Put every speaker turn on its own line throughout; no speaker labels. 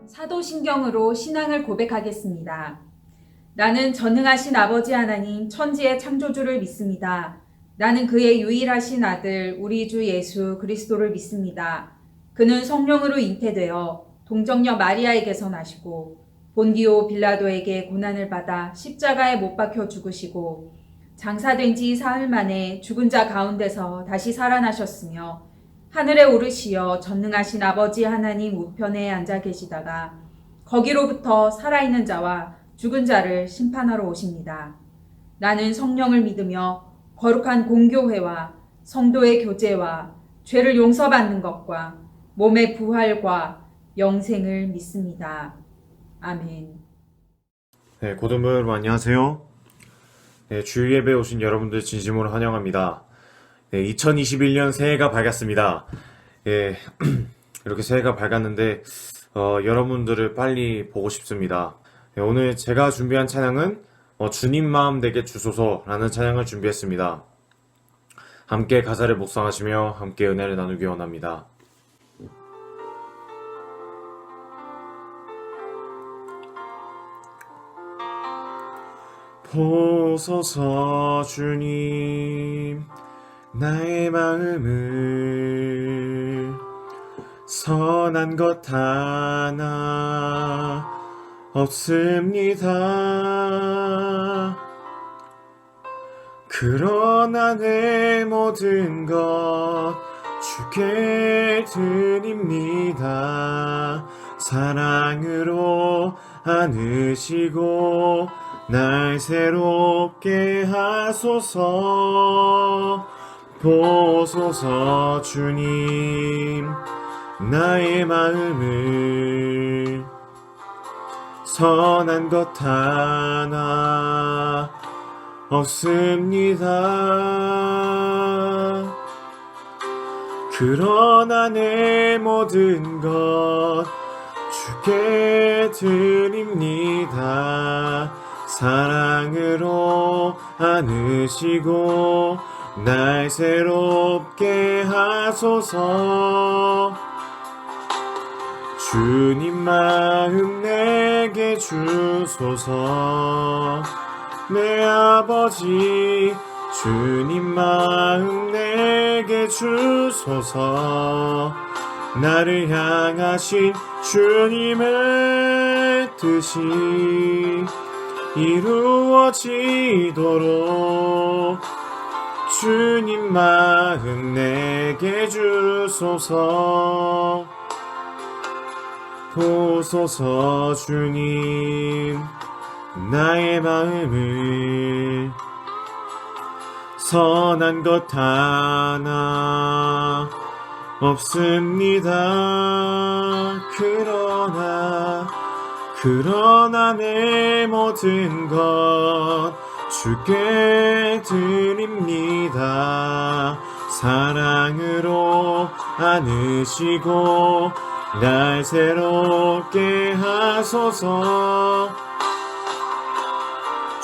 사도신경으로 신앙을 고백하겠습니다. 나는 전능하신 아버지 하나님 천지의 창조주를 믿습니다. 나는 그의 유일하신 아들 우리 주 예수 그리스도를 믿습니다. 그는 성령으로 잉태되어 동정녀 마리아에게서 나시고 본디오 빌라도에게 고난을 받아 십자가에 못 박혀 죽으시고 장사된 지 사흘 만에 죽은 자 가운데서 다시 살아나셨으며 하늘에 오르시어 전능하신 아버지 하나님 우편에 앉아 계시다가 거기로부터 살아있는 자와 죽은 자를 심판하러 오십니다. 나는 성령을 믿으며 거룩한 공교회와 성도의 교제와 죄를 용서받는 것과 몸의 부활과 영생을 믿습니다. 아멘.
네, 고등부 여러분 안녕하세요. 네, 주일 예배에 오신 여러분들 진심으로 환영합니다. 네, 2021년 새해가 밝았습니다. 예, 이렇게 새해가 밝았는데 여러분들을 빨리 보고 싶습니다. 네, 오늘 제가 준비한 찬양은 주님 마음 내게 주소서라는 찬양을 준비했습니다. 함께 가사를 묵상하시며 함께 은혜를 나누기 원합니다. 보소서 주님 나의 마음을 선한 것 하나 없습니다. 그러나 내 모든 것 주께 드립니다. 사랑으로 안으시고 날 새롭게 하소서. 보소서 주님 나의 마음을 선한 것 하나 없습니다. 그러나 내 모든 것 주께 드립니다. 사랑으로 안으시고 날 새롭게 하소서. 주님 마음 내게 주소서. 내 아버지 주님 마음 내게 주소서. 나를 향하신 주님의 뜻이 이루어지도록 주님 마음 내게 주소서. 보소서 주님 나의 마음을 선한 것 하나 없습니다. 그러나 내 모든 것 주께 드립니다. 사랑으로 안으시고 날 새롭게 하소서.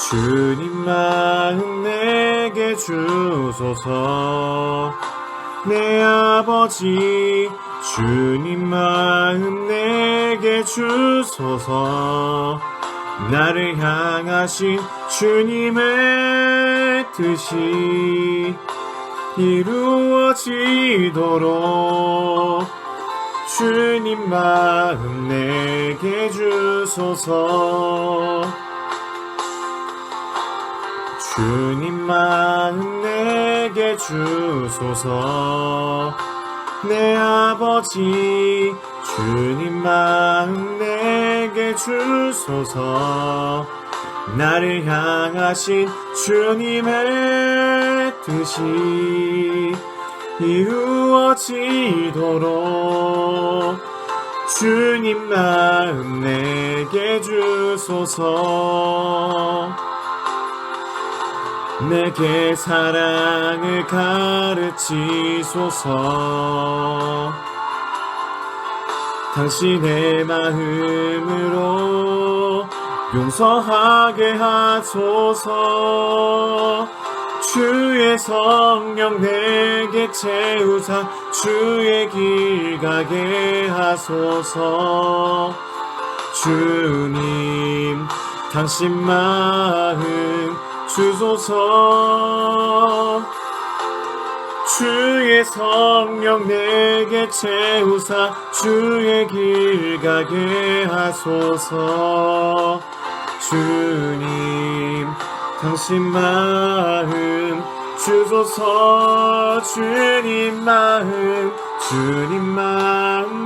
주님 마음 내게 주소서. 내 아버지 주님 마음 내게 주소서. 나를 향하신 주님의 뜻이 이루어지도록 주님 마음 내게 주소서. 주님 마음 내게 주소서. 내 아버지 주님 마음 내게 주소서. 나를 향하신 주님의 뜻이 이루어지도록 주님 마음 내게 주소서. 내게 사랑을 가르치소서. 당신의 마음으로 용서하게 하소서. 주의 성령 내게 채우사 주의 길 가게 하소서. 주님 당신 마음 주소서. 주의 성령 내게 채우사 주의 길 가게 하소서. 주님 당신 마음 주소서. 주님 마음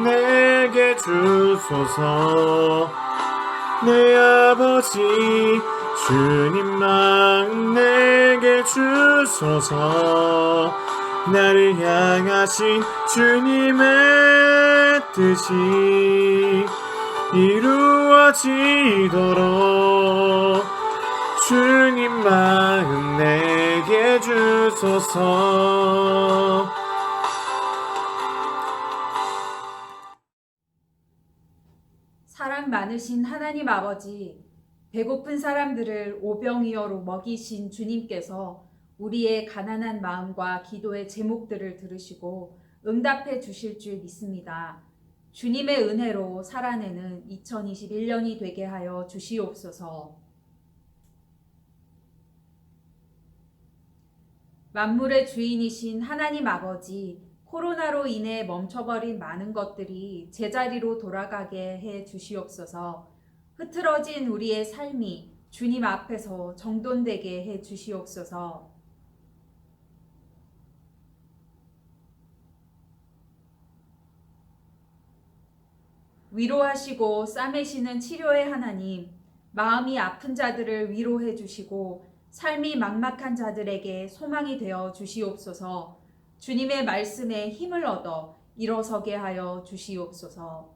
내게 주소서. 내 아버지 주님 마음 내게 주소서. 나를 향하신 주님의 뜻이 이루어지도록 주님 마음 내게 주소서.
사랑 많으신 하나님 아버지, 배고픈 사람들을 오병이어로 먹이신 주님께서 우리의 가난한 마음과 기도의 제목들을 들으시고 응답해 주실 줄 믿습니다. 주님의 은혜로 살아내는 2021년이 되게 하여 주시옵소서. 만물의 주인이신 하나님 아버지, 코로나로 인해 멈춰버린 많은 것들이 제자리로 돌아가게 해 주시옵소서. 흐트러진 우리의 삶이 주님 앞에서 정돈되게 해 주시옵소서. 위로하시고 싸매시는 치료의 하나님, 마음이 아픈 자들을 위로해 주시고 삶이 막막한 자들에게 소망이 되어 주시옵소서. 주님의 말씀에 힘을 얻어 일어서게 하여 주시옵소서.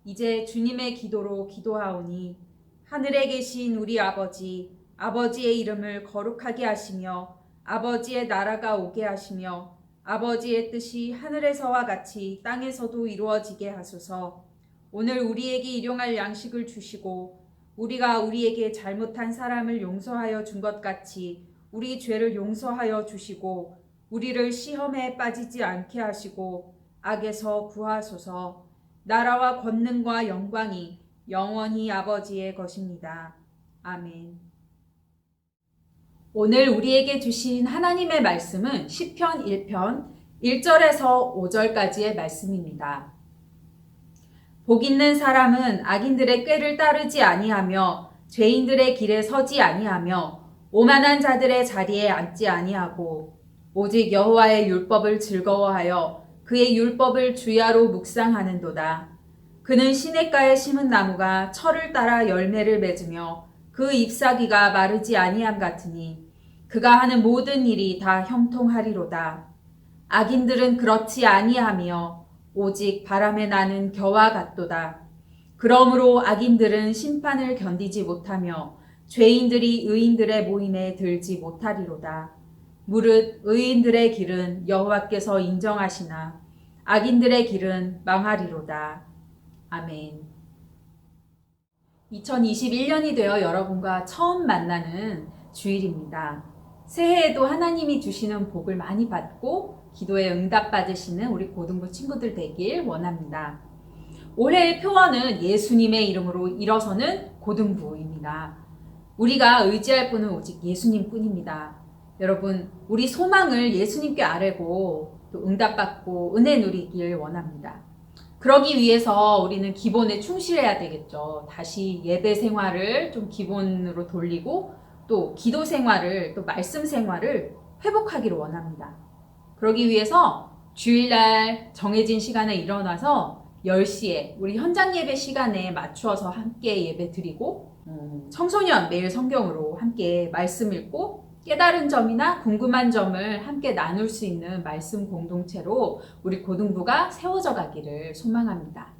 이제 주님의 기도로 기도하오니 하늘에 계신 우리 아버지, 아버지의 이름을 거룩하게 하시며 아버지의 나라가 오게 하시며 아버지의 뜻이 하늘에서와 같이 땅에서도 이루어지게 하소서. 오늘 우리에게 일용할 양식을 주시고 우리가 우리에게 잘못한 사람을 용서하여 준 것 같이 우리 죄를 용서하여 주시고 우리를 시험에 빠지지 않게 하시고 악에서 구하소서. 나라와 권능과 영광이 영원히 아버지의 것입니다. 아멘. 오늘 우리에게 주신 하나님의 말씀은 시편 1편 1절에서 5절까지의 말씀입니다. 복 있는 사람은 악인들의 꾀를 따르지 아니하며 죄인들의 길에 서지 아니하며 오만한 자들의 자리에 앉지 아니하고 오직 여호와의 율법을 즐거워하여 그의 율법을 주야로 묵상하는도다. 그는 시냇가에 심은 나무가 철을 따라 열매를 맺으며 그 잎사귀가 마르지 아니함 같으니 그가 하는 모든 일이 다 형통하리로다. 악인들은 그렇지 아니하며 오직 바람에 나는 겨와 같도다. 그러므로 악인들은 심판을 견디지 못하며 죄인들이 의인들의 모임에 들지 못하리로다. 무릇 의인들의 길은 여호와께서 인정하시나 악인들의 길은 망하리로다. 아멘. 2021년이 되어 여러분과 처음 만나는 주일입니다. 새해에도 하나님이 주시는 복을 많이 받고 기도에 응답받으시는 우리 고등부 친구들 되길 원합니다. 올해의 표어는 예수님의 이름으로 일어서는 고등부입니다. 우리가 의지할 분은 오직 예수님 뿐입니다. 여러분, 우리 소망을 예수님께 아뢰고 또 응답받고 은혜 누리길 원합니다. 그러기 위해서 우리는 기본에 충실해야 되겠죠. 다시 예배 생활을 좀 기본으로 돌리고 또 기도 생활을 또 말씀 생활을 회복하기를 원합니다. 그러기 위해서 주일날 정해진 시간에 일어나서 10시에 우리 현장 예배 시간에 맞추어서 함께 예배 드리고 청소년 매일 성경으로 함께 말씀 읽고 깨달은 점이나 궁금한 점을 함께 나눌 수 있는 말씀 공동체로 우리 고등부가 세워져 가기를 소망합니다.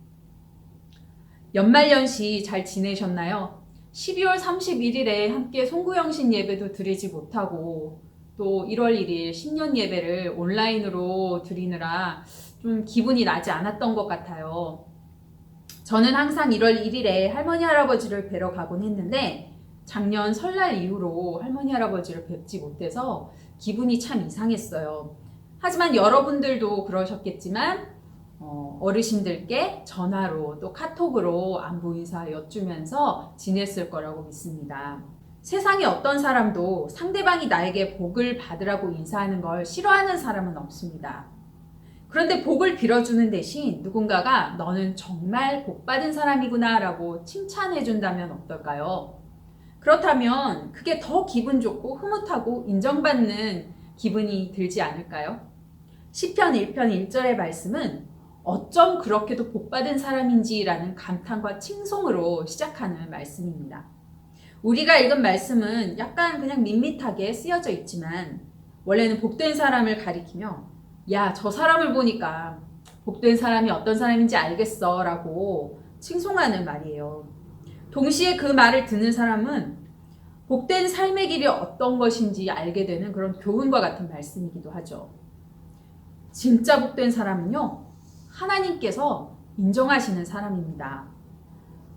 연말연시 잘 지내셨나요? 12월 31일에 함께 송구영신 예배도 드리지 못하고 또 1월 1일 신년 예배를 온라인으로 드리느라 좀 기분이 나지 않았던 것 같아요. 저는 항상 1월 1일에 할머니 할아버지를 뵈러 가곤 했는데 작년 설날 이후로 할머니 할아버지를 뵙지 못해서 기분이 참 이상했어요. 하지만 여러분들도 그러셨겠지만 어르신들께 전화로 또 카톡으로 안부 인사 여쭈면서 지냈을 거라고 믿습니다. 세상에 어떤 사람도 상대방이 나에게 복을 받으라고 인사하는 걸 싫어하는 사람은 없습니다. 그런데 복을 빌어주는 대신 누군가가 너는 정말 복받은 사람이구나 라고 칭찬해준다면 어떨까요? 그렇다면 그게 더 기분 좋고 흐뭇하고 인정받는 기분이 들지 않을까요? 시편 1편 1절의 말씀은 어쩜 그렇게도 복받은 사람인지라는 감탄과 칭송으로 시작하는 말씀입니다. 우리가 읽은 말씀은 약간 그냥 밋밋하게 쓰여져 있지만 원래는 복된 사람을 가리키며 야, 저 사람을 보니까 복된 사람이 어떤 사람인지 알겠어 라고 칭송하는 말이에요. 동시에 그 말을 듣는 사람은 복된 삶의 길이 어떤 것인지 알게 되는 그런 교훈과 같은 말씀이기도 하죠. 진짜 복된 사람은요, 하나님께서 인정하시는 사람입니다.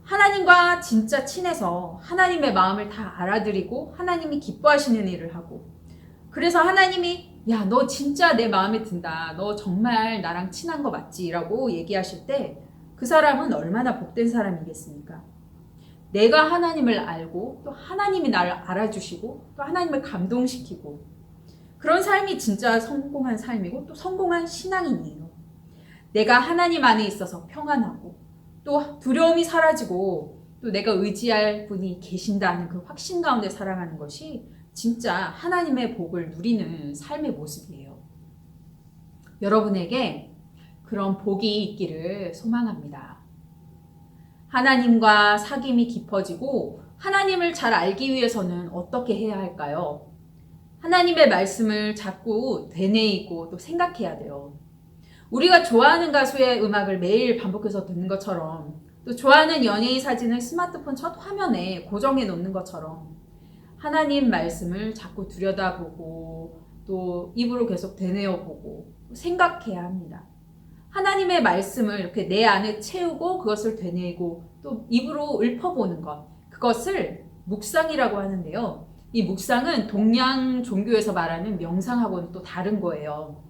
하나님과 진짜 친해서 하나님의 마음을 다 알아들이고 하나님이 기뻐하시는 일을 하고, 그래서 하나님이 야, 너 진짜 내 마음에 든다. 너 정말 나랑 친한 거 맞지? 라고 얘기하실 때 그 사람은 얼마나 복된 사람이겠습니까? 내가 하나님을 알고 또 하나님이 나를 알아주시고 또 하나님을 감동시키고, 그런 삶이 진짜 성공한 삶이고 또 성공한 신앙인이에요. 내가 하나님 안에 있어서 평안하고 또 두려움이 사라지고 또 내가 의지할 분이 계신다는 그 확신 가운데 살아가는 것이 진짜 하나님의 복을 누리는 삶의 모습이에요. 여러분에게 그런 복이 있기를 소망합니다. 하나님과 사귐이 깊어지고 하나님을 잘 알기 위해서는 어떻게 해야 할까요? 하나님의 말씀을 자꾸 되뇌이고 또 생각해야 돼요. 우리가 좋아하는 가수의 음악을 매일 반복해서 듣는 것처럼, 또 좋아하는 연예인 사진을 스마트폰 첫 화면에 고정해 놓는 것처럼 하나님 말씀을 자꾸 들여다보고 또 입으로 계속 되뇌어보고 생각해야 합니다. 하나님의 말씀을 이렇게 내 안에 채우고 그것을 되뇌이고 또 입으로 읊어보는 것, 그것을 묵상이라고 하는데요. 이 묵상은 동양 종교에서 말하는 명상하고는 또 다른 거예요.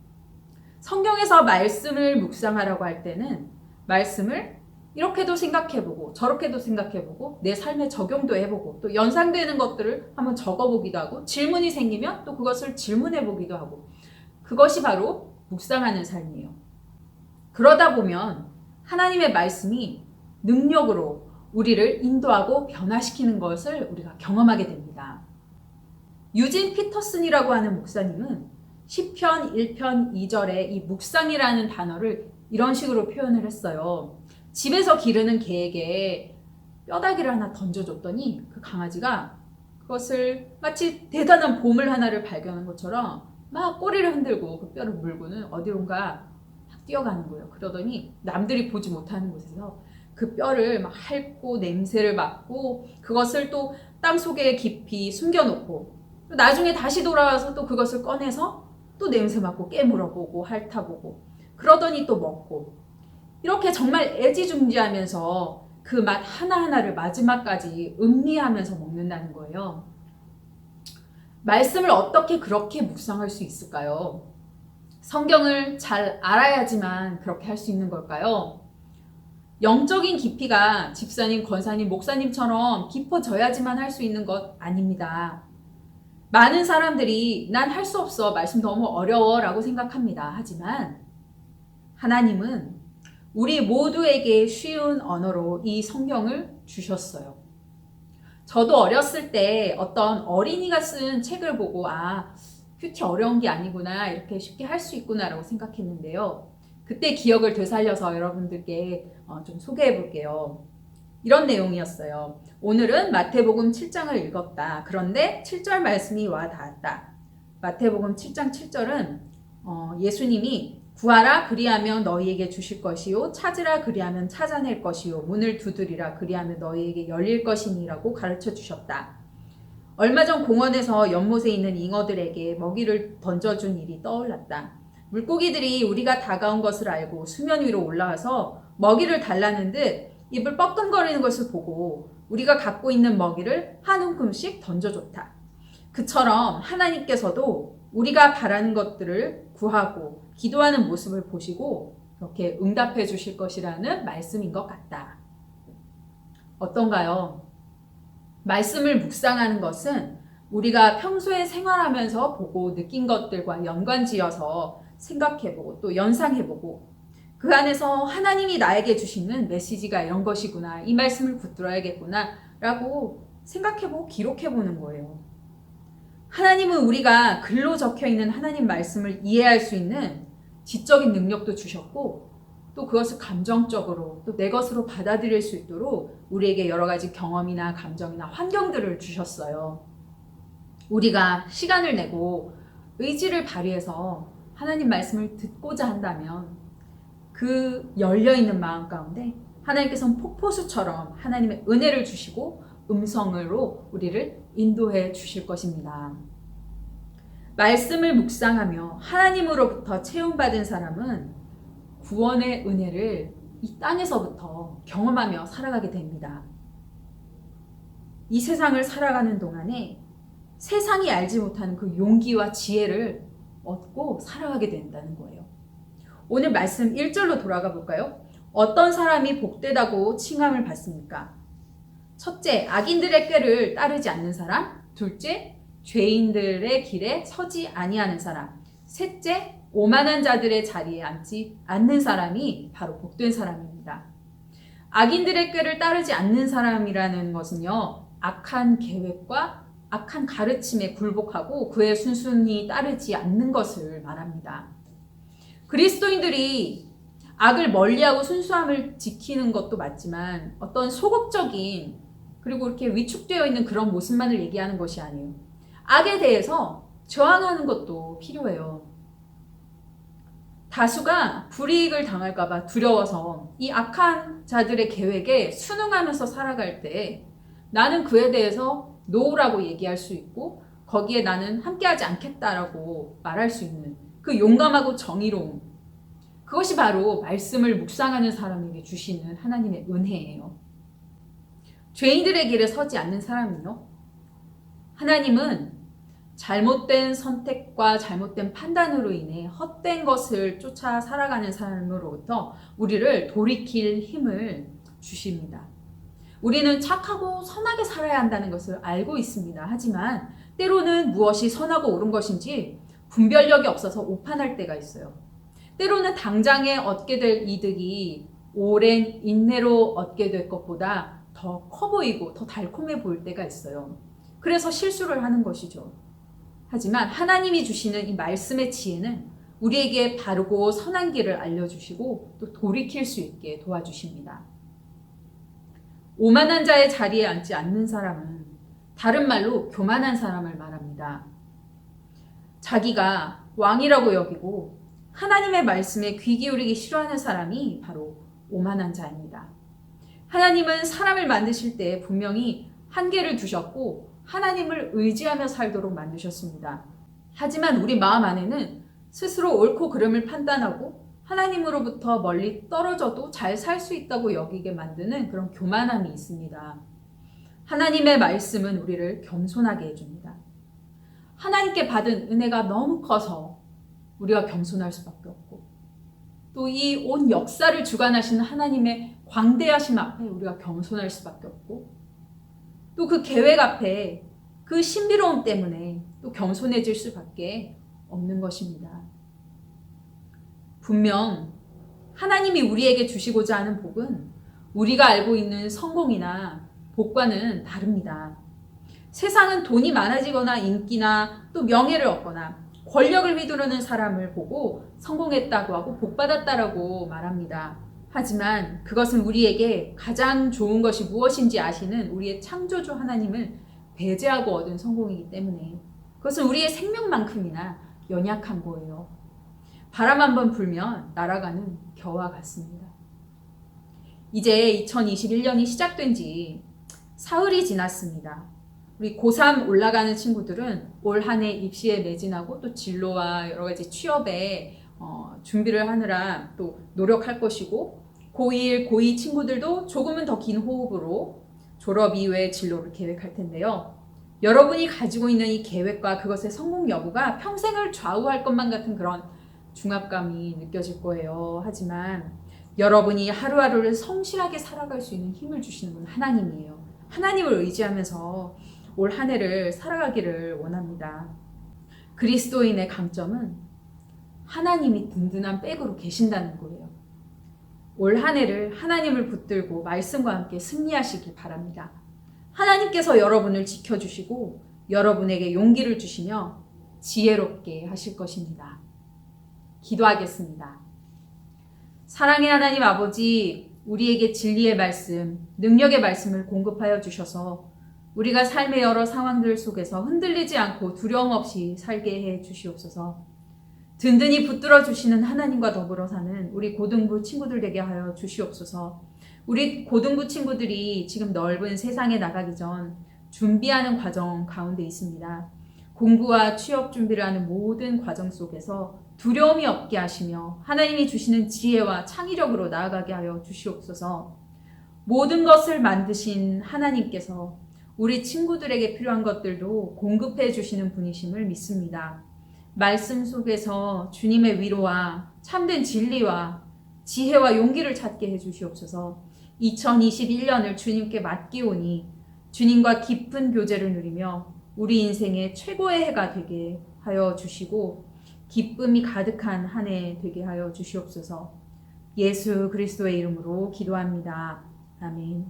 성경에서 말씀을 묵상하라고 할 때는 말씀을 이렇게도 생각해보고 저렇게도 생각해보고 내 삶에 적용도 해보고 또 연상되는 것들을 한번 적어보기도 하고 질문이 생기면 또 그것을 질문해보기도 하고, 그것이 바로 묵상하는 삶이에요. 그러다 보면 하나님의 말씀이 능력으로 우리를 인도하고 변화시키는 것을 우리가 경험하게 됩니다. 유진 피터슨이라고 하는 목사님은 시편 1편 2절에 이 묵상이라는 단어를 이런 식으로 표현을 했어요. 집에서 기르는 개에게 뼈다귀를 하나 던져줬더니 그 강아지가 그것을 마치 대단한 보물 하나를 발견한 것처럼 막 꼬리를 흔들고 그 뼈를 물고는 어디론가 막 뛰어가는 거예요. 그러더니 남들이 보지 못하는 곳에서 그 뼈를 막 핥고 냄새를 맡고 그것을 또 땅속에 깊이 숨겨놓고 또 나중에 다시 돌아와서 또 그것을 꺼내서 또 냄새 맡고 깨물어보고 핥아보고 그러더니 또 먹고, 이렇게 정말 애지중지하면서 그 맛 하나하나를 마지막까지 음미하면서 먹는다는 거예요. 말씀을 어떻게 그렇게 묵상할 수 있을까요? 성경을 잘 알아야지만 그렇게 할 수 있는 걸까요? 영적인 깊이가 집사님, 권사님, 목사님처럼 깊어져야지만 할 수 있는 것 아닙니다. 많은 사람들이 난 할 수 없어, 말씀 너무 어려워 라고 생각합니다. 하지만 하나님은 우리 모두에게 쉬운 언어로 이 성경을 주셨어요. 저도 어렸을 때 어떤 어린이가 쓴 책을 보고 그렇게 어려운 게 아니구나, 이렇게 쉽게 할 수 있구나 라고 생각했는데요. 그때 기억을 되살려서 여러분들께 좀 소개해 볼게요. 이런 내용이었어요. 오늘은 마태복음 7장을 읽었다. 그런데 7절 말씀이 와 닿았다. 마태복음 7장 7절은 예수님이 구하라 그리하면 너희에게 주실 것이요, 찾으라 그리하면 찾아낼 것이요, 문을 두드리라 그리하면 너희에게 열릴 것이니라고 가르쳐 주셨다. 얼마 전 공원에서 연못에 있는 잉어들에게 먹이를 던져준 일이 떠올랐다. 물고기들이 우리가 다가온 것을 알고 수면 위로 올라와서 먹이를 달라는 듯 입을 뻐끔거리는 것을 보고 우리가 갖고 있는 먹이를 한 움큼씩 던져줬다. 그처럼 하나님께서도 우리가 바라는 것들을 구하고 기도하는 모습을 보시고 이렇게 응답해 주실 것이라는 말씀인 것 같다. 어떤가요? 말씀을 묵상하는 것은 우리가 평소에 생활하면서 보고 느낀 것들과 연관지어서 생각해보고 또 연상해보고 그 안에서 하나님이 나에게 주시는 메시지가 이런 것이구나, 이 말씀을 붙들어야겠구나 라고 생각해보고 기록해보는 거예요. 하나님은 우리가 글로 적혀있는 하나님 말씀을 이해할 수 있는 지적인 능력도 주셨고 또 그것을 감정적으로 또 내 것으로 받아들일 수 있도록 우리에게 여러 가지 경험이나 감정이나 환경들을 주셨어요. 우리가 시간을 내고 의지를 발휘해서 하나님 말씀을 듣고자 한다면 그 열려있는 마음 가운데 하나님께서는 폭포수처럼 하나님의 은혜를 주시고 음성으로 우리를 인도해 주실 것입니다. 말씀을 묵상하며 하나님으로부터 체험받은 사람은 구원의 은혜를 이 땅에서부터 경험하며 살아가게 됩니다. 이 세상을 살아가는 동안에 세상이 알지 못하는 그 용기와 지혜를 얻고 살아가게 된다는 거예요. 오늘 말씀 1절로 돌아가 볼까요? 어떤 사람이 복되다고 칭함을 받습니까? 첫째, 악인들의 꾀를 따르지 않는 사람. 둘째, 죄인들의 길에 서지 아니하는 사람. 셋째, 오만한 자들의 자리에 앉지 않는 사람이 바로 복된 사람입니다. 악인들의 꾀를 따르지 않는 사람이라는 것은요, 악한 계획과 악한 가르침에 굴복하고 그에 순순히 따르지 않는 것을 말합니다. 그리스도인들이 악을 멀리하고 순수함을 지키는 것도 맞지만 어떤 소극적인 그리고 이렇게 위축되어 있는 그런 모습만을 얘기하는 것이 아니에요. 악에 대해서 저항하는 것도 필요해요. 다수가 불이익을 당할까 봐 두려워서 이 악한 자들의 계획에 순응하면서 살아갈 때 나는 그에 대해서 노라고 얘기할 수 있고 거기에 나는 함께하지 않겠다라고 말할 수 있는 그 용감하고 정의로움, 그것이 바로 말씀을 묵상하는 사람에게 주시는 하나님의 은혜예요. 죄인들의 길에 서지 않는 사람은요, 하나님은 잘못된 선택과 잘못된 판단으로 인해 헛된 것을 쫓아 살아가는 삶으로부터 우리를 돌이킬 힘을 주십니다. 우리는 착하고 선하게 살아야 한다는 것을 알고 있습니다. 하지만 때로는 무엇이 선하고 옳은 것인지 분별력이 없어서 오판할 때가 있어요. 때로는 당장에 얻게 될 이득이 오랜 인내로 얻게 될 것보다 더 커 보이고 더 달콤해 보일 때가 있어요. 그래서 실수를 하는 것이죠. 하지만 하나님이 주시는 이 말씀의 지혜는 우리에게 바르고 선한 길을 알려주시고 또 돌이킬 수 있게 도와주십니다. 오만한 자의 자리에 앉지 않는 사람은 다른 말로 교만한 사람을 말합니다. 자기가 왕이라고 여기고 하나님의 말씀에 귀 기울이기 싫어하는 사람이 바로 오만한 자입니다. 하나님은 사람을 만드실 때 분명히 한계를 두셨고 하나님을 의지하며 살도록 만드셨습니다. 하지만 우리 마음 안에는 스스로 옳고 그름을 판단하고 하나님으로부터 멀리 떨어져도 잘 살 수 있다고 여기게 만드는 그런 교만함이 있습니다. 하나님의 말씀은 우리를 겸손하게 해줍니다. 하나님께 받은 은혜가 너무 커서 우리가 겸손할 수밖에 없고 또 이 온 역사를 주관하시는 하나님의 광대하심 앞에 우리가 겸손할 수밖에 없고 또 그 계획 앞에 그 신비로움 때문에 또 겸손해질 수밖에 없는 것입니다. 분명 하나님이 우리에게 주시고자 하는 복은 우리가 알고 있는 성공이나 복과는 다릅니다. 세상은 돈이 많아지거나 인기나 또 명예를 얻거나 권력을 휘두르는 사람을 보고 성공했다고 하고 복받았다라고 말합니다. 하지만 그것은 우리에게 가장 좋은 것이 무엇인지 아시는 우리의 창조주 하나님을 배제하고 얻은 성공이기 때문에 그것은 우리의 생명만큼이나 연약한 거예요. 바람 한번 불면 날아가는 겨와 같습니다. 이제 2021년이 시작된 지 사흘이 지났습니다. 우리 고3 올라가는 친구들은 올 한 해 입시에 매진하고 또 진로와 여러 가지 취업에 준비를 하느라 또 노력할 것이고 고1, 고2 친구들도 조금은 더 긴 호흡으로 졸업 이후의 진로를 계획할 텐데요. 여러분이 가지고 있는 이 계획과 그것의 성공 여부가 평생을 좌우할 것만 같은 그런 중압감이 느껴질 거예요. 하지만 여러분이 하루하루를 성실하게 살아갈 수 있는 힘을 주시는 분 하나님이에요. 하나님을 의지하면서 올 한 해를 살아가기를 원합니다. 그리스도인의 강점은 하나님이 든든한 백으로 계신다는 거예요. 올 한 해를 하나님을 붙들고 말씀과 함께 승리하시길 바랍니다. 하나님께서 여러분을 지켜주시고 여러분에게 용기를 주시며 지혜롭게 하실 것입니다. 기도하겠습니다. 사랑의 하나님 아버지, 우리에게 진리의 말씀, 능력의 말씀을 공급하여 주셔서 우리가 삶의 여러 상황들 속에서 흔들리지 않고 두려움 없이 살게 해 주시옵소서. 든든히 붙들어 주시는 하나님과 더불어 사는 우리 고등부 친구들 되게 하여 주시옵소서. 우리 고등부 친구들이 지금 넓은 세상에 나가기 전 준비하는 과정 가운데 있습니다. 공부와 취업 준비를 하는 모든 과정 속에서 두려움이 없게 하시며 하나님이 주시는 지혜와 창의력으로 나아가게 하여 주시옵소서. 모든 것을 만드신 하나님께서 우리 친구들에게 필요한 것들도 공급해 주시는 분이심을 믿습니다. 말씀 속에서 주님의 위로와 참된 진리와 지혜와 용기를 찾게 해 주시옵소서. 2021년을 주님께 맡기오니 주님과 깊은 교제를 누리며 우리 인생의 최고의 해가 되게 하여 주시고 기쁨이 가득한 한 해 되게 하여 주시옵소서. 예수 그리스도의 이름으로 기도합니다. 아멘.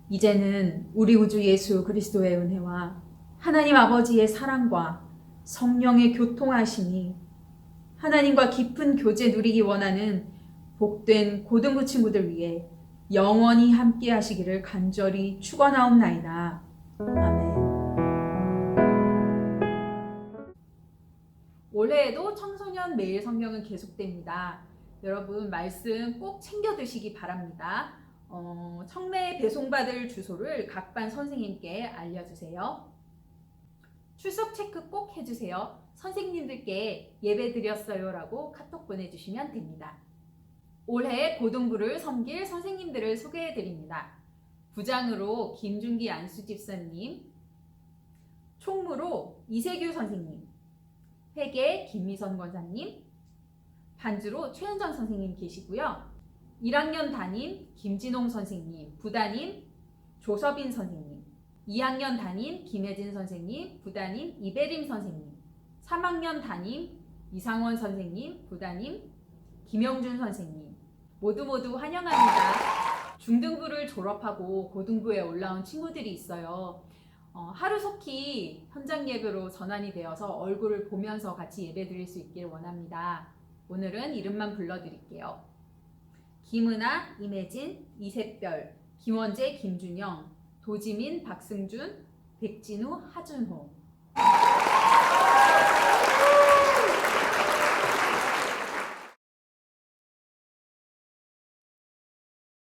이제는 우리 구주 예수 그리스도의 은혜와 하나님 아버지의 사랑과 성령의 교통하심이 하나님과 깊은 교제 누리기 원하는 복된 고등부 친구들 위해 영원히 함께 하시기를 간절히 축원하옵나이다. 아멘. 올해에도 청소년 매일 성경은 계속됩니다. 여러분 말씀 꼭 챙겨 드시기 바랍니다. 청매 배송받을 주소를 각 반 선생님께 알려주세요. 출석 체크 꼭 해주세요. 선생님들께 예배 드렸어요 라고 카톡 보내주시면 됩니다. 올해 고등부를 섬길 선생님들을 소개해 드립니다. 부장으로 김준기 안수 집사님, 총무로 이세규 선생님, 회계 김미선 권사님, 반주로 최현정 선생님 계시고요. 1학년 담임 김진홍 선생님, 부담임 조서빈 선생님, 2학년 담임 김혜진 선생님, 부담임 이배림 선생님, 3학년 담임 이상원 선생님, 부담임 김영준 선생님, 모두 환영합니다. 중등부를 졸업하고 고등부에 올라온 친구들이 있어요. 하루속히 현장 예배로 전환이 되어서 얼굴을 보면서 같이 예배 드릴 수 있기를 원합니다. 오늘은 이름만 불러드릴게요. 김은아, 임혜진, 이샛별, 김원재, 김준영, 도지민, 박승준, 백진우, 하준호.